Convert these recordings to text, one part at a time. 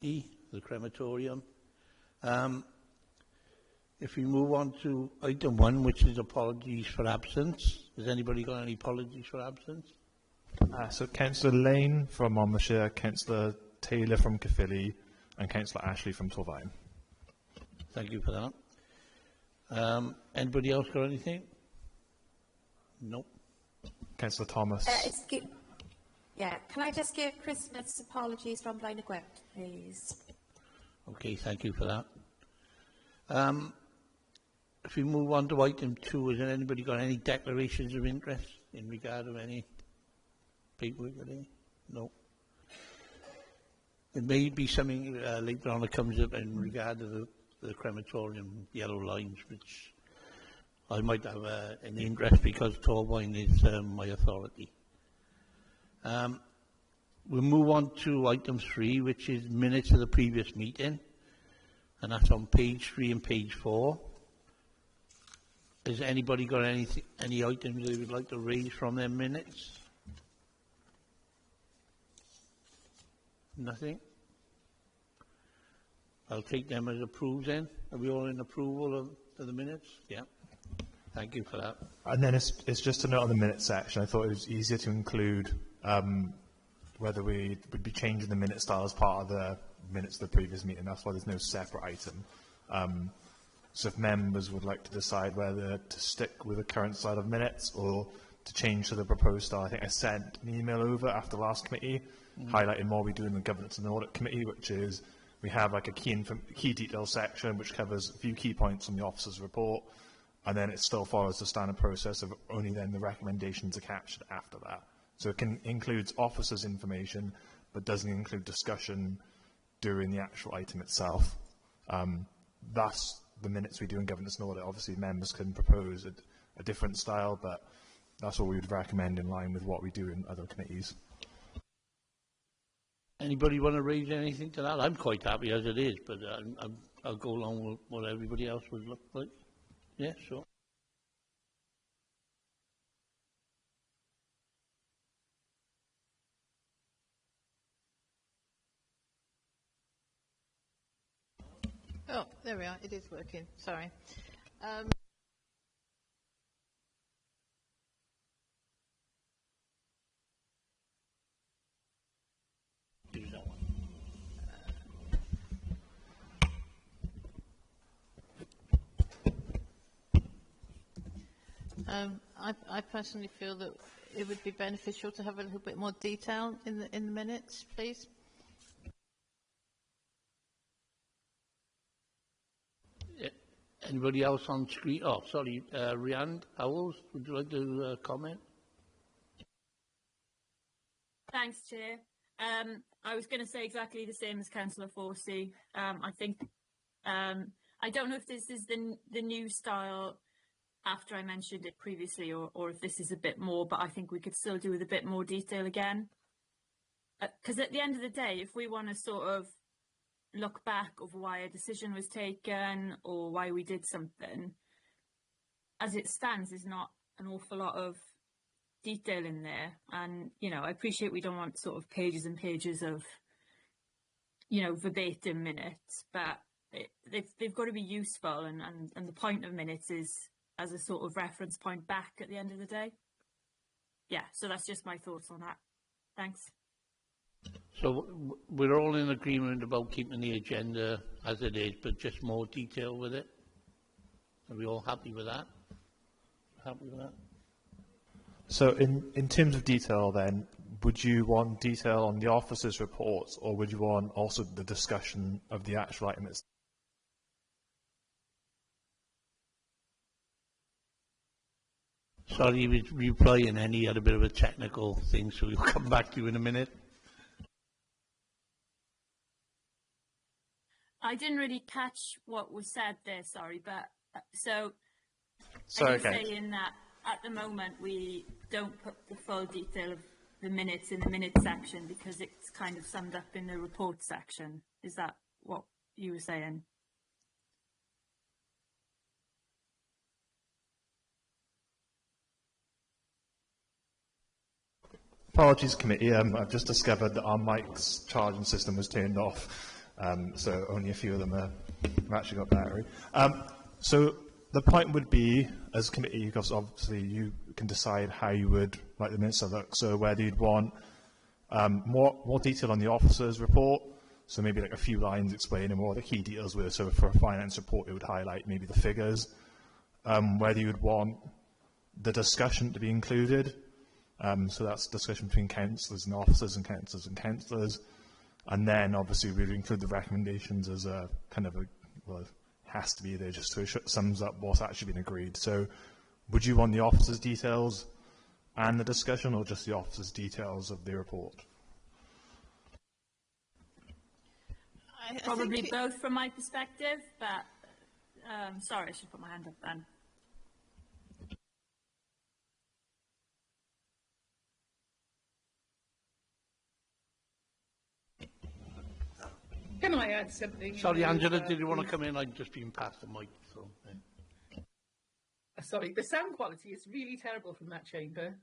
the crematorium. If we move on to item 1, which is apologies for absence. Has anybody got any apologies for absence? So Councillor Lane from Monmouthshire, Councillor Taylor from Caerphilly, and Councillor Ashley from Torfaen. Thank you for that. Anybody else got anything? Nope. Councillor Thomas. Yeah, can I just give Christmas apologies from Blaenau Gwent, please? Okay, thank you for that. If we move on to item 2, has anybody got any declarations of interest in regard to any paperwork today? No. There may be something later on that comes up in regard to the crematorium yellow lines, which I might have an interest because Torfaen is my authority. We'll move on to item 3, which is minutes of the previous meeting, and that's on page 3 and page 4. Has anybody got any items they would like to raise from their minutes? Nothing? I'll take them as approved then. Are we all in approval of the minutes? Yeah. Thank you for that. And then it's just a note on the minutes section. I thought it was easier to include whether we would be changing the minute style as part of the minutes of the previous meeting. That's why there's no separate item. So if members would like to decide whether to stick with the current style of minutes or to change to the proposed style, I think I sent an email over after the last committee highlighting what we do in the Governance and Audit Committee, which is we have like a key details section which covers a few key points on the officer's report, and then it still follows the standard process of only then the recommendations are captured after that. So it includes officers' information, but doesn't include discussion during the actual item itself. That's the minutes we do in Governance and Audit. Obviously, members can propose a different style, but that's what we would recommend in line with what we do in other committees. Anybody want to raise anything to that? I'm quite happy as it is, but I'll go along with what everybody else would look like. Yeah, sure. Oh, there we are. It is working. Sorry. Use that one. I personally feel that it would be beneficial to have a little bit more detail in the minutes, please. Anybody else on screen? Oh, sorry, Rhiannon Howells, would you like to comment? Thanks, Chair. I was going to say exactly the same as Councillor Forsey. I think I don't know if this is the new style after I mentioned it previously, or if this is a bit more, but I think we could still do with a bit more detail again. Because at the end of the day, if we want to sort of look back over why a decision was taken or why we did something, as it stands, there's not an awful lot of detail in there. And, you know, I appreciate we don't want sort of pages and pages of, you know, verbatim minutes, but they've got to be useful, and the point of minutes is as a sort of reference point back at the end of the day. Yeah, so that's just my thoughts on that. Thanks. So we're all in agreement about keeping the agenda as it is, but just more detail with it? Are we all happy with that? Happy with that? So in terms of detail then, would you want detail on the officers' reports, or would you want also the discussion of the actual item itself? Sorry, he was replying and he had a bit of a technical thing, so we'll come back to you in a minute. I didn't really catch what was said there, sorry, but so Sorry, are you saying that at the moment we don't put the full detail of the minutes in the minutes section because it's kind of summed up in the report section? Is that what you were saying? Apologies, committee. I've just discovered that our mic's charging system was turned off. so only a few of them have actually got battery. So the point would be, as a committee, because obviously you can decide how you would like the minutes to look. So whether you'd want more detail on the officer's report, so maybe like a few lines explaining what the key details were. So for a finance report, it would highlight maybe the figures. Whether you would want the discussion to be included. So that's discussion between councillors and officers and councillors and councillors. And then obviously we would include the recommendations as a kind of a, well, it has to be there just so it sums up what's actually been agreed. So would you want the officers' details and the discussion, or just the officers' details of the report? Probably both from my perspective, but sorry, I should put my hand up then. Can I add something? Sorry, Angela, did you want to come in? I've just been past the mic. So, Sorry, the sound quality is really terrible from that chamber.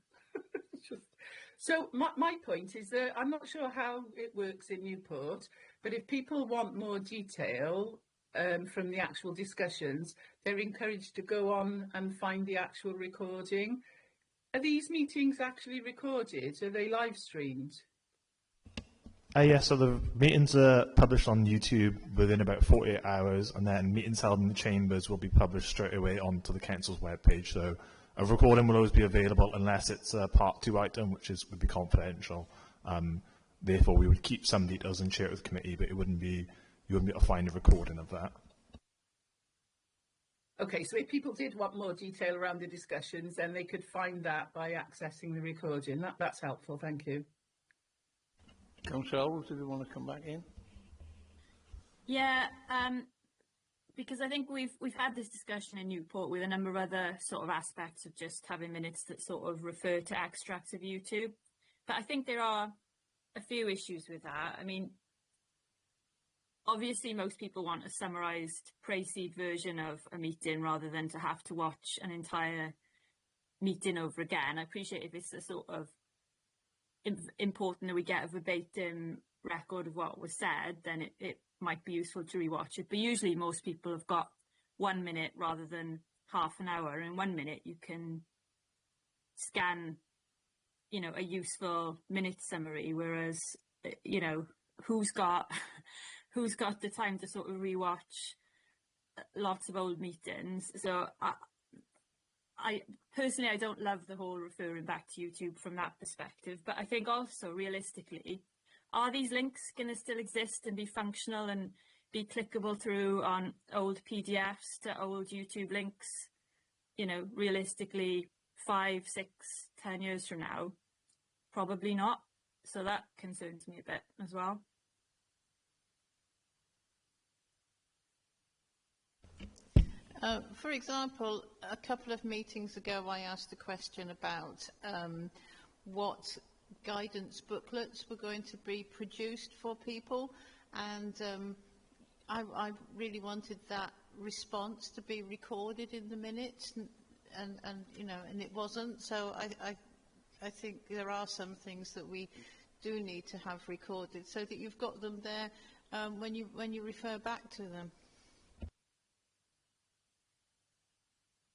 So my point is that I'm not sure how it works in Newport, but if people want more detail from the actual discussions, they're encouraged to go on and find the actual recording. Are these meetings actually recorded? Are they live streamed? Yeah, so the meetings are published on YouTube within about 48 hours, and then meetings held in the chambers will be published straight away onto the council's webpage. So a recording will always be available unless it's a part 2 item, which would be confidential. Therefore, we would keep some details and share it with the committee, but you wouldn't be able to find a recording of that. Okay, so if people did want more detail around the discussions, then they could find that by accessing the recording. That's helpful, thank you. Councillor Owls, did you want to come back in? Yeah, because I think we've had this discussion in Newport with a number of other sort of aspects of just having minutes that sort of refer to extracts of YouTube. But I think there are a few issues with that. I mean, obviously most people want a summarised pre-seed version of a meeting rather than to have to watch an entire meeting over again. I appreciate if it's a sort of important that we get a verbatim record of what was said, then it might be useful to rewatch it. But usually most people have got 1 minute rather than half an hour. In 1 minute you can scan, you know, a useful minute summary, whereas, you know, who's got the time to sort of rewatch lots of old meetings? So I personally, I don't love the whole referring back to YouTube from that perspective, but I think also realistically, are these links going to still exist and be functional and be clickable through on old PDFs to old YouTube links, you know, realistically 5, 6, 10 years from now? Probably not. So that concerns me a bit as well. For example, a couple of meetings ago I asked a question about what guidance booklets were going to be produced for people, and I really wanted that response to be recorded in the minutes, and you know, and it wasn't. So I think there are some things that we do need to have recorded so that you've got them there when you refer back to them.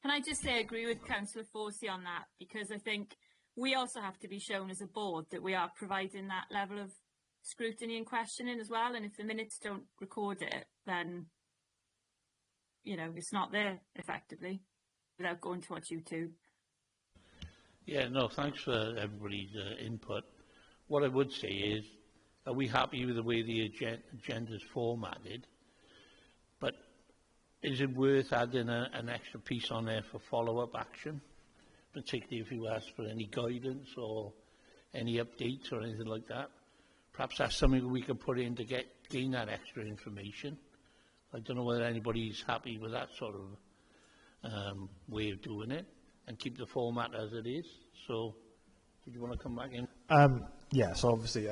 Can I just say I agree with Councillor Forsey on that, because I think we also have to be shown as a board that we are providing that level of scrutiny and questioning as well, and if the minutes don't record it, then, you know, it's not there effectively without going to watch YouTube. Yeah, no, thanks for everybody's input. What I would say is, are we happy with the way the agenda's formatted? But is it worth adding an extra piece on there for follow-up action, particularly if you ask for any guidance or any updates or anything like that? Perhaps that's something we can put in to gain that extra information. I don't know whether anybody's happy with that sort of way of doing it, and keep the format as it is. So, did you want to come back in? Yeah, so obviously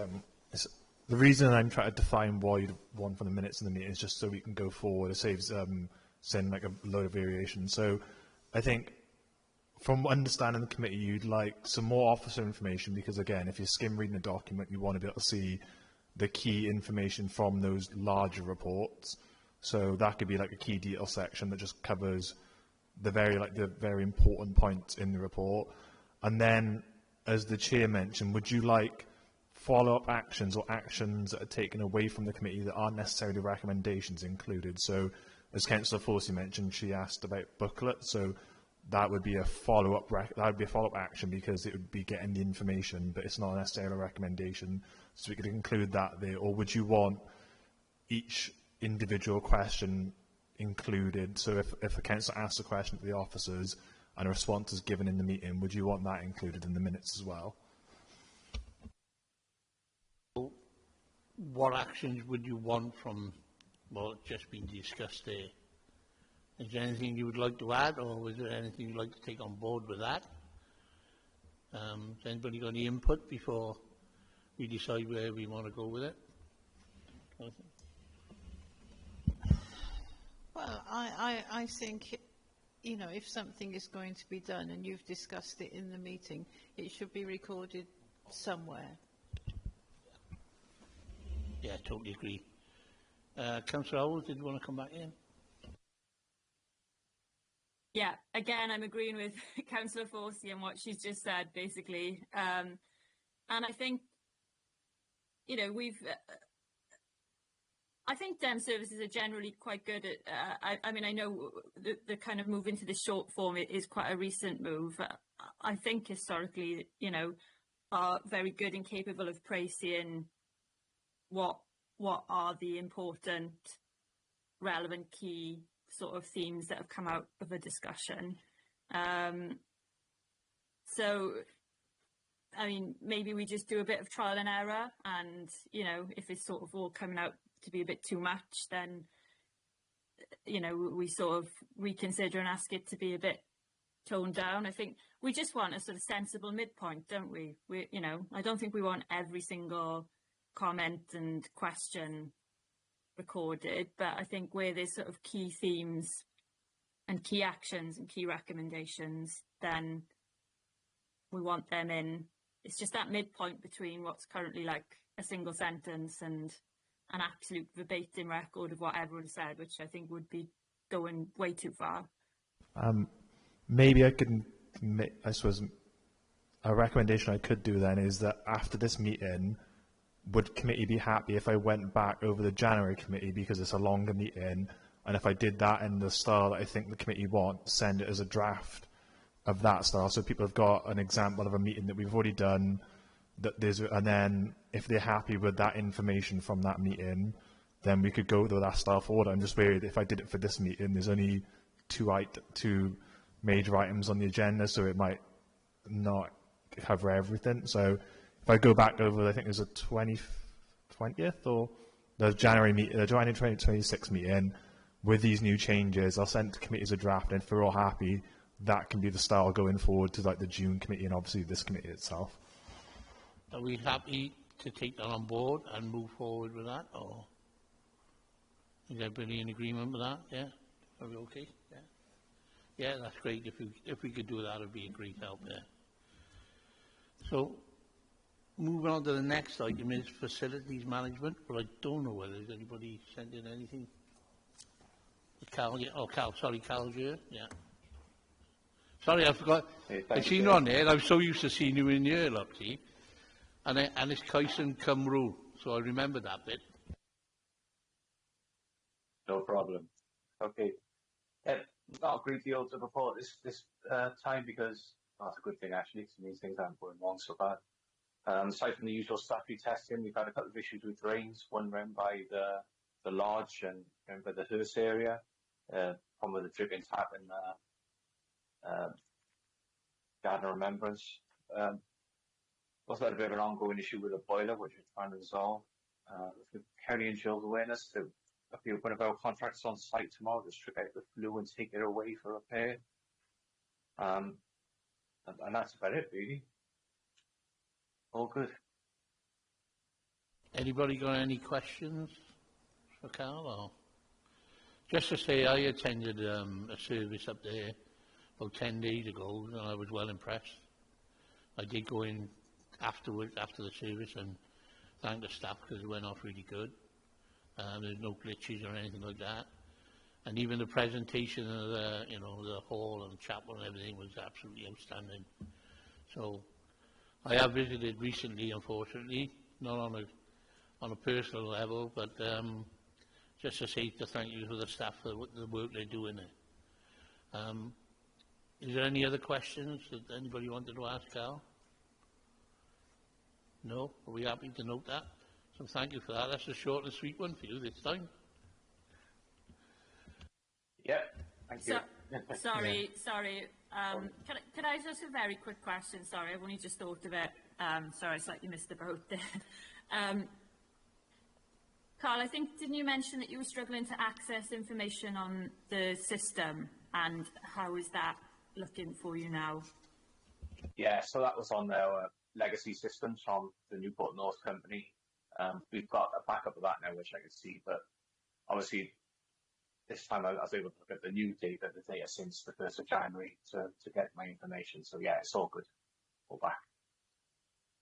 the reason I'm trying to define what you'd want from the minutes of the meeting is just so we can go forward. It saves sending like a load of variation. So I think from understanding the committee, you'd like some more officer information, because again, if you're skim reading a document, you want to be able to see the key information from those larger reports. So that could be like a key detail section that just covers the very important points in the report. And then, as the chair mentioned, would you like follow-up actions or actions that are taken away from the committee that aren't necessarily recommendations included? So, as Councillor Forsey mentioned, she asked about booklets. So that would be a follow-up action because it would be getting the information, but it's not necessarily a recommendation. So we could include that there. Or would you want each individual question included? So if a councillor asks a question to the officers and a response is given in the meeting, would you want that included in the minutes as well? What actions would you want from what's just been discussed there? Is there anything you would like to add, or is there anything you'd like to take on board with that? Has anybody got any input before we decide where we want to go with it? Well, I think, you know, if something is going to be done and you've discussed it in the meeting, it should be recorded somewhere. Yeah, totally agree. Councillor Howells, did you want to come back in? Yeah, again, I'm agreeing with Councillor Forsey and what she's just said, basically. And I think, you know, I think DEM services are generally quite good at, I mean, I know the kind of move into the short form is quite a recent move. I think historically, you know, are very good and capable of pricing what are the important, relevant, key sort of themes that have come out of a discussion. So, I mean, maybe we just do a bit of trial and error, and, you know, if it's sort of all coming out to be a bit too much, then, you know, we sort of reconsider and ask it to be a bit toned down. I think we just want a sort of sensible midpoint, don't we? You know, I don't think we want every single comment and question recorded, but I think where there's sort of key themes and key actions and key recommendations, then we want them in. It's just that midpoint between what's currently like a single sentence and an absolute verbatim record of what everyone said, which I think would be going way too far. Maybe I could, I suppose, a recommendation I could do then is that after this meeting, would committee be happy if I went back over the January committee because it's a longer meeting, and if I did that in the style that I think the committee wants, send it as a draft of that style, so people have got an example of a meeting that we've already done, that there's, and then if they're happy with that information from that meeting, then we could go with that style forward. I'm just worried if I did it for this meeting, there's only two major items on the agenda, so it might not cover everything. So if I go back over, I think there's a 20th or the January 2026 meeting with these new changes, I'll send it to committee as a draft, and if we're all happy, that can be the style going forward to like the June committee and obviously this committee itself. Are we happy to take that on board and move forward with that, or is everybody in agreement with that? Yeah, are we okay? Yeah, yeah, that's great. If we could do that, it'd be a great help there. So, moving on to the next item is facilities management, but I don't know whether there's anybody sent in anything. Cal, yeah. Oh, Cal, sorry, Cal's here. Yeah. Sorry, I forgot. Hey, I seen you on there. I'm so used to seeing you in here, look, see. And it's Kyson Cymru, so I remember that bit. No problem. Okay. Not a great deal to report this time because that's a good thing actually, because it means things aren't going wrong so bad. Aside from the usual statutory testing, we've had a couple of issues with drains, one round by the lodge and round by the hearse area. One with the dripping tap in Garden of Remembrance. Also had a bit of an ongoing issue with a boiler, which we're trying to resolve. With County and Jill's awareness, to one of our contractors on site tomorrow to strip out the flue and take it away for repair. And that's about it, really. All good. Anybody got any questions for Carl? Or? Just to say, I attended a service up there about 10 days ago, and I was well impressed. I did go in afterwards, after the service, and thank the staff because it went off really good. There's no glitches or anything like that. And even the presentation of the, the hall and chapel and everything was absolutely outstanding. So I have visited recently, unfortunately, not on a personal level, but just to say to thank you for the staff for the work they're doing there. Is there any other questions that anybody wanted to ask Carl? No? Are we happy to note that? So thank you for that. That's a short and sweet one for you this time. Yeah, thank you. Sorry. Can I just a very quick question? Sorry, I've only just thought of it. Sorry, I slightly missed the boat there. Carl, I think, didn't you mention that you were struggling to access information on the system, and how is that looking for you now? Yeah, so that was on our legacy systems from the Newport North company. We've got a backup of that now, which I can see, but obviously this time I was able to look at the new data, the data since the 1st of January to get my information. So yeah, it's all good. All back.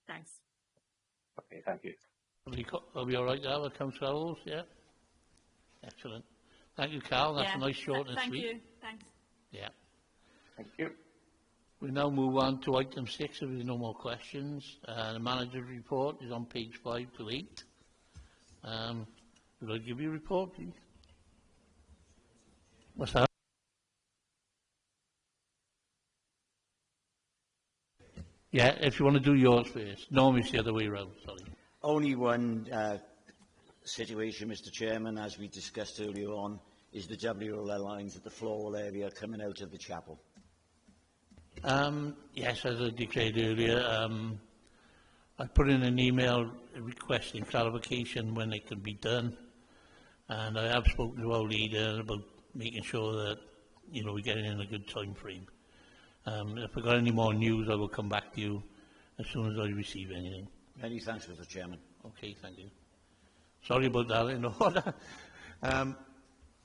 Thanks. Okay, thank you. Are we all right now with Councillor Howells? Yeah? Excellent. Thank you, Carl. That's a nice, short and sweet. Thank you. Thanks. Yeah. Thank you. We now move on to item 6 if there's no more questions. The manager's report is on page 5 to 8. Would I give you a report, please? What's that? Yeah, if you want to do yours first. Normally it's the other way around, sorry. Only one situation, Mr Chairman, as we discussed earlier on, is the WLL lines at the floor area coming out of the chapel. Yes, as I declared earlier, I put in an email requesting clarification when it can be done, and I have spoken to our leader about making sure that we're getting in a good time frame. If I've got any more news, I will come back to you as soon as I receive anything. Many thanks, Mr Chairman. Okay, thank you. Sorry about that, in order.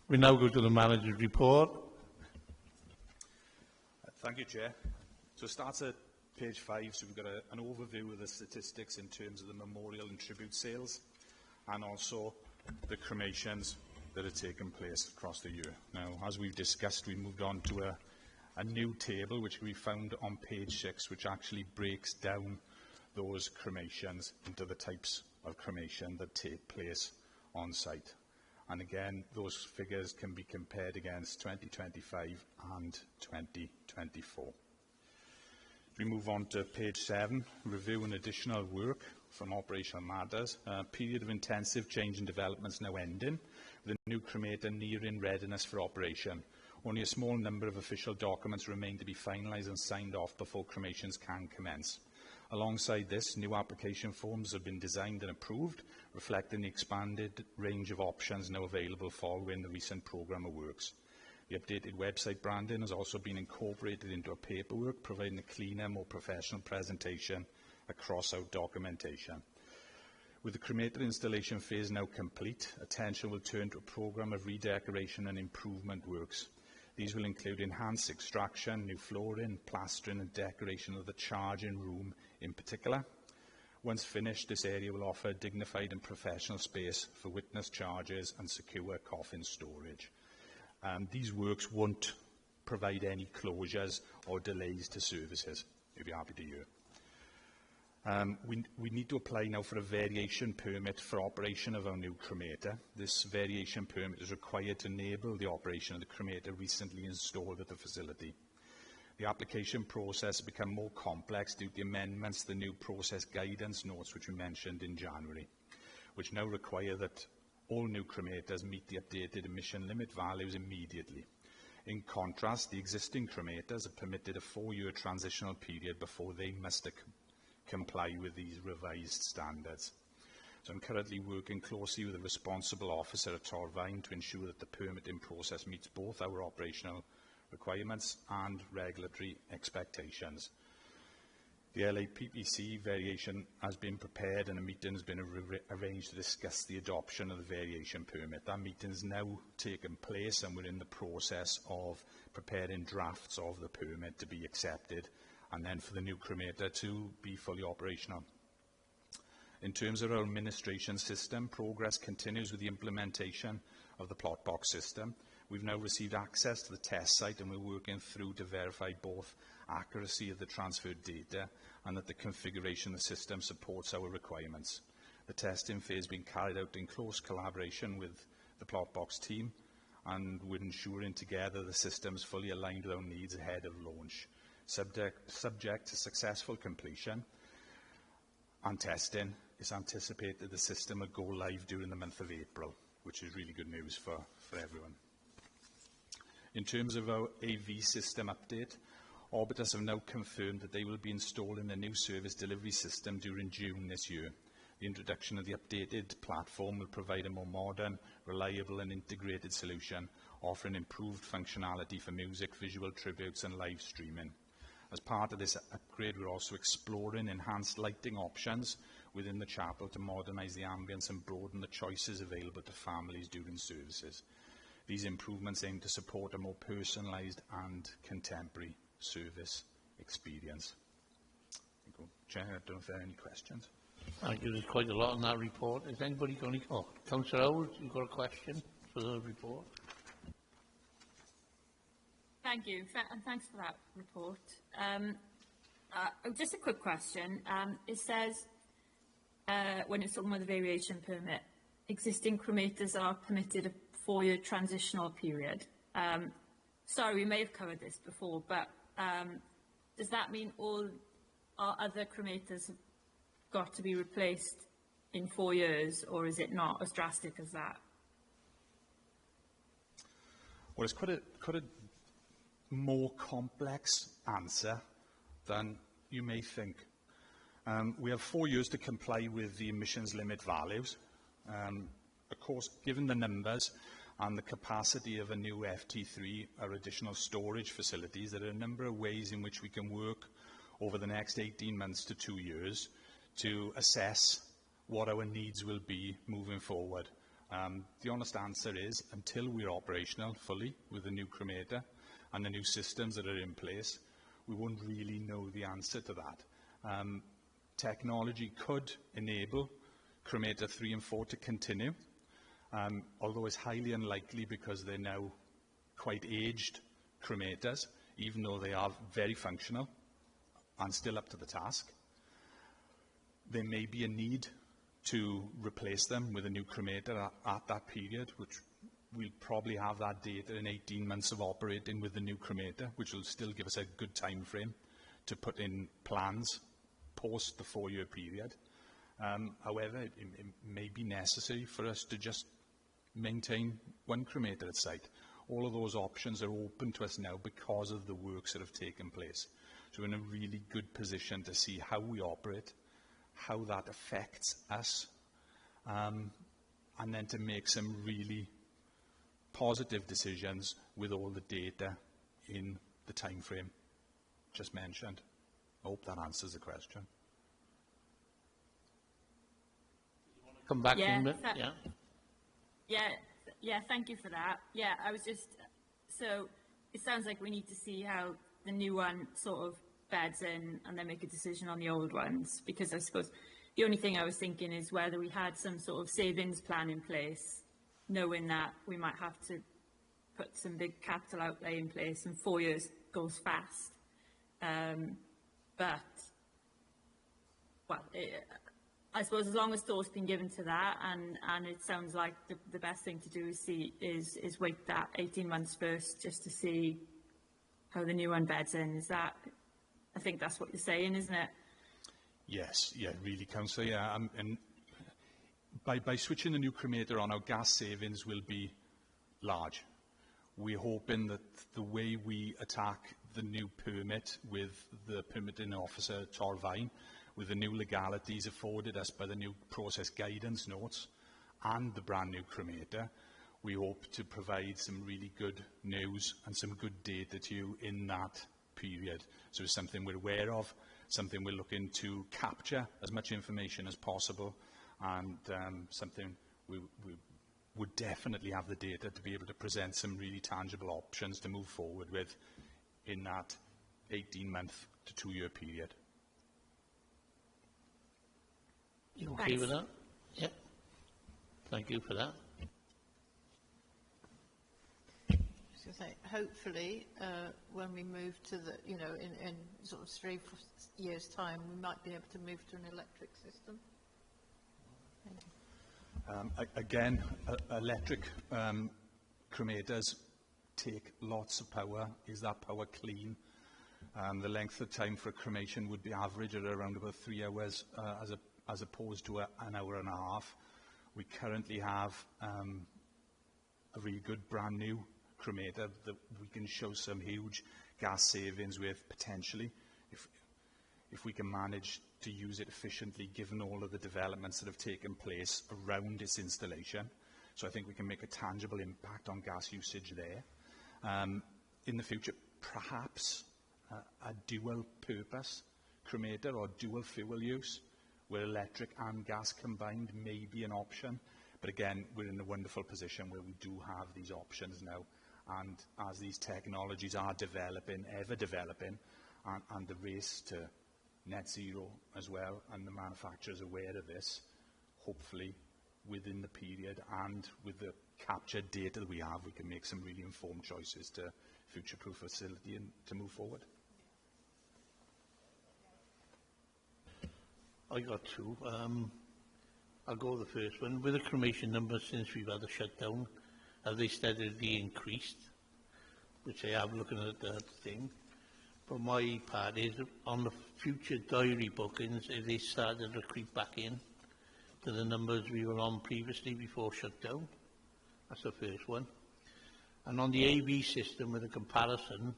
We now go to the manager's report. Thank you, Chair. So start at page 5, so we've got an overview of the statistics in terms of the memorial and tribute sales, and also the cremations that have taken place across the year. Now, as we've discussed, we moved on to a new table, which we found on page 6, which actually breaks down those cremations into the types of cremation that take place on site. And again, those figures can be compared against 2025 and 2024. We move on to page 7, review and additional work from operational matters. Period of intensive change and developments now ending, with the new cremator nearing readiness for operation. Only a small number of official documents remain to be finalised and signed off before cremations can commence. Alongside this, new application forms have been designed and approved, reflecting the expanded range of options now available following the recent programme of works. The updated website branding has also been incorporated into our paperwork, providing a cleaner, more professional presentation across our documentation. With the cremator installation phase now complete, attention will turn to a programme of redecoration and improvement works. These will include enhanced extraction, new flooring, plastering and decoration of the charging room in particular. Once finished, this area will offer a dignified and professional space for witness charges and secure coffin storage. These works won't provide any closures or delays to services. You'll be happy to hear. We need to apply now for a variation permit for operation of our new cremator. This variation permit is required to enable the operation of the cremator recently installed at the facility. The application process has become more complex due to the amendments to the new process guidance notes, which we mentioned in January, which now require that all new cremators meet the updated emission limit values immediately. In contrast, the existing cremators are permitted a 4-year transitional period before they must comply with these revised standards. So I'm currently working closely with the responsible officer at Torfaen to ensure that the permitting process meets both our operational requirements and regulatory expectations. The LAPPC variation has been prepared and a meeting has been arranged to discuss the adoption of the variation permit. That meeting has now taken place and we're in the process of preparing drafts of the permit to be accepted and then for the new cremator to be fully operational. In terms of our administration system, progress continues with the implementation of the plot box system. We've now received access to the test site and we're working through to verify both accuracy of the transferred data and that the configuration of the system supports our requirements. The testing phase is being carried out in close collaboration with the plot box team, and we're ensuring together the system is fully aligned with our needs ahead of launch. Subject to successful completion and testing, it's anticipated the system will go live during the month of April, which is really good news for everyone. In terms of our AV system update, Orbitus have now confirmed that they will be installing a new service delivery system during June this year. The introduction of the updated platform will provide a more modern, reliable and integrated solution, offering improved functionality for music, visual tributes and live streaming. As part of this upgrade, we're also exploring enhanced lighting options within the chapel to modernise the ambience and broaden the choices available to families during services. These improvements aim to support a more personalised and contemporary service experience. Chair, I don't know if there are any questions. Thank you. There's quite a lot in that report. Is anybody going to... Oh, Councillor Howard, you've got a question for the report? Thank you, and thanks for that report. Just a quick question. It says, when it's talking about the variation permit, existing cremators are permitted a 4-year transitional period. Sorry, we may have covered this before, but does that mean all our other cremators have got to be replaced in 4 years, or is it not as drastic as that? Well, it's quite a more complex answer than you may think. We have 4 years to comply with the emissions limit values. Of course, given the numbers and the capacity of a new FT3 or additional storage facilities, there are a number of ways in which we can work over the next 18 months to 2 years to assess what our needs will be moving forward. The honest answer is, until we're operational fully with the new cremator and the new systems that are in place, we won't really know the answer to that. Technology could enable cremator 3 and 4 to continue, although it's highly unlikely because they're now quite aged cremators, even though they are very functional and still up to the task. There may be a need to replace them with a new cremator at that period, which we'll probably have that data in 18 months of operating with the new cremator, which will still give us a good time frame to put in plans post the 4-year period. However, it may be necessary for us to just maintain one cremator at site. All of those options are open to us now because of the works that have taken place. So we're in a really good position to see how we operate, how that affects us, and then to make some really positive decisions with all the data in the time frame just mentioned. I hope that answers the question. Come back Yeah, in. Yeah, thank you for that. Yeah, I was just, so it sounds like we need to see how the new one sort of beds in and then make a decision on the old ones, because I suppose the only thing I was thinking is whether we had some sort of savings plan in place, knowing that we might have to put some big capital outlay in place, and 4 years goes fast. But, well, I suppose as long as thought's been given to that, and it sounds like the best thing to do is wait that 18 months first, just to see how the new one beds in. Is that, I think that's what you're saying, isn't it? Yes, yeah, really, Councillor, yeah. And by switching the new cremator on, our gas savings will be large. We're hoping that the way we attack the new permit with the permitting officer, Torfaen, with the new legalities afforded us by the new process guidance notes and the brand new cremator, we hope to provide some really good news and some good data to you in that period. So it's something we're aware of, something we're looking to capture as much information as possible, and something we would definitely have the data to be able to present some really tangible options to move forward with in that 18-month to 2-year period. You okay Thanks. with that? Yeah. Thank you for that. So say, hopefully, when we move to the, in sort of 3 years' time, we might be able to move to an electric system. Again, electric cremators take lots of power. Is that power clean? The length of time for a cremation would be average at around about 3 hours as opposed to an hour and a half. We currently have a really good brand new cremator that we can show some huge gas savings with potentially if we can manage to use it efficiently given all of the developments that have taken place around its installation. So I think we can make a tangible impact on gas usage there. In the future, perhaps a dual purpose cremator or dual fuel use where electric and gas combined may be an option. But again, we're in a wonderful position where we do have these options now. And as these technologies are developing, ever developing, and the race to net zero as well, and the manufacturers aware of this, hopefully within the period and with the captured data that we have, we can make some really informed choices to future-proof facility and to move forward. I got two. I'll go with the first one. With the cremation numbers since we've had a shutdown, have they steadily increased? Which I have looking at that thing. But my part is on the future diary bookings, if they started to creep back in to the numbers we were on previously before shutdown. That's the first one. And on the AV system, with a comparison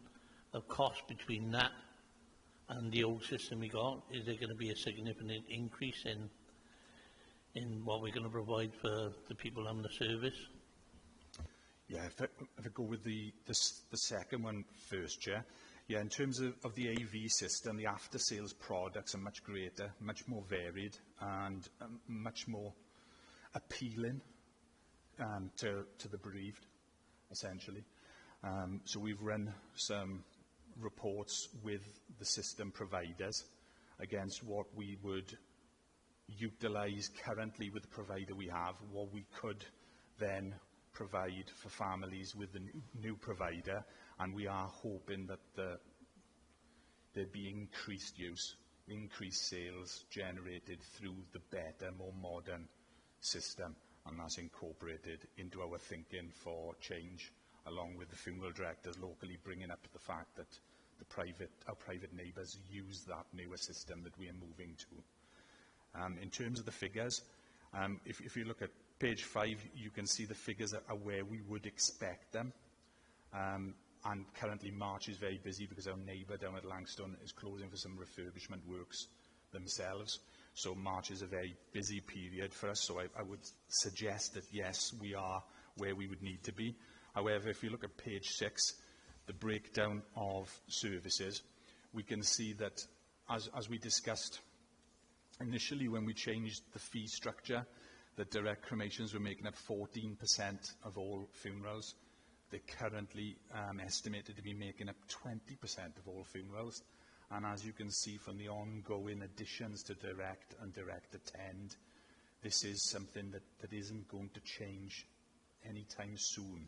of cost between that and the old system we got, is there going to be a significant increase in what we're going to provide for the people on the service? Yeah, if I go with the second one first, Chair. Yeah, in terms of the AV system, the after-sales products are much greater, much more varied, and much more appealing to the bereaved, essentially. So we've run some reports with the system providers against what we would utilise currently with the provider we have, what we could then provide for families with the new provider, and we are hoping that there'd be increased use, increased sales generated through the better, more modern system, and that's incorporated into our thinking for change, along with the funeral directors locally bringing up the fact that our private neighbours use that newer system that we are moving to. In terms of the figures, if you look at page 5, you can see the figures are where we would expect them. And currently March is very busy because our neighbour down at Langstone is closing for some refurbishment works themselves. So March is a very busy period for us. So I would suggest that, yes, we are where we would need to be. However, if you look at page 6, the breakdown of services, we can see that, as we discussed initially when we changed the fee structure, that direct cremations were making up 14% of all funerals. They're currently estimated to be making up 20% of all funerals. And as you can see from the ongoing additions to direct and direct attend, this is something that isn't going to change anytime soon.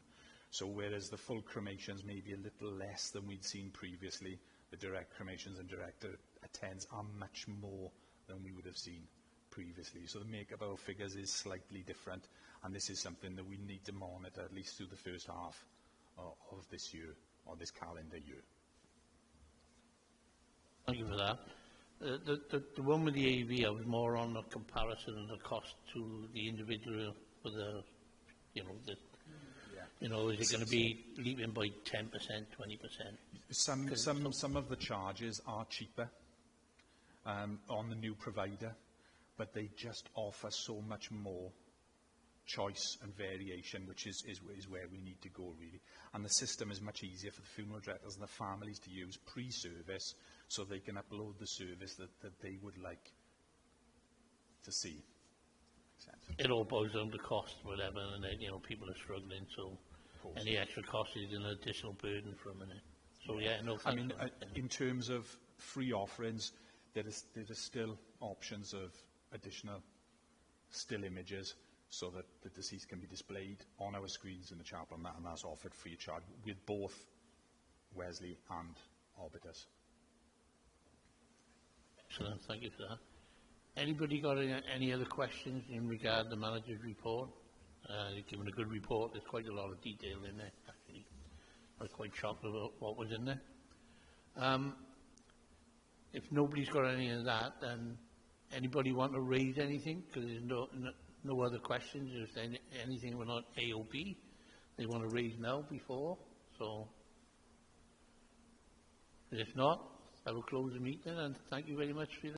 So whereas the full cremations may be a little less than we'd seen previously, the direct cremations and direct attends are much more than we would have seen previously. So the makeup of our figures is slightly different, and this is something that we need to monitor at least through the first half of this year, or this calendar year. Thank you for that. The one with the AV, I was more on a comparison of the cost to the individual for the, is it going to be leaping by 10%, 20%? Some of the charges are cheaper on the new provider, but they just offer so much more choice and variation, which is where we need to go, really. And the system is much easier for the funeral directors and the families to use pre-service, so they can upload the service that they would like to see. It all boils down to cost, whatever, and then, people are struggling, so any extra cost is an additional burden for them, innit? So, yeah, no, I mean, in terms of free offerings, there is still options of additional still images so that the deceased can be displayed on our screens in the chapel, and that's offered free of charge with both Wesley and Orbitus. Excellent, thank you for that. Anybody got any other questions in regard to the manager's report? They've given a good report. There's quite a lot of detail in there, actually. I was quite shocked about what was in there. If nobody's got any of that, then anybody want to raise anything? Because there's no other questions. Is there anything we're not A or B they want to raise now before? So, if not, I will close the meeting and thank you very much for your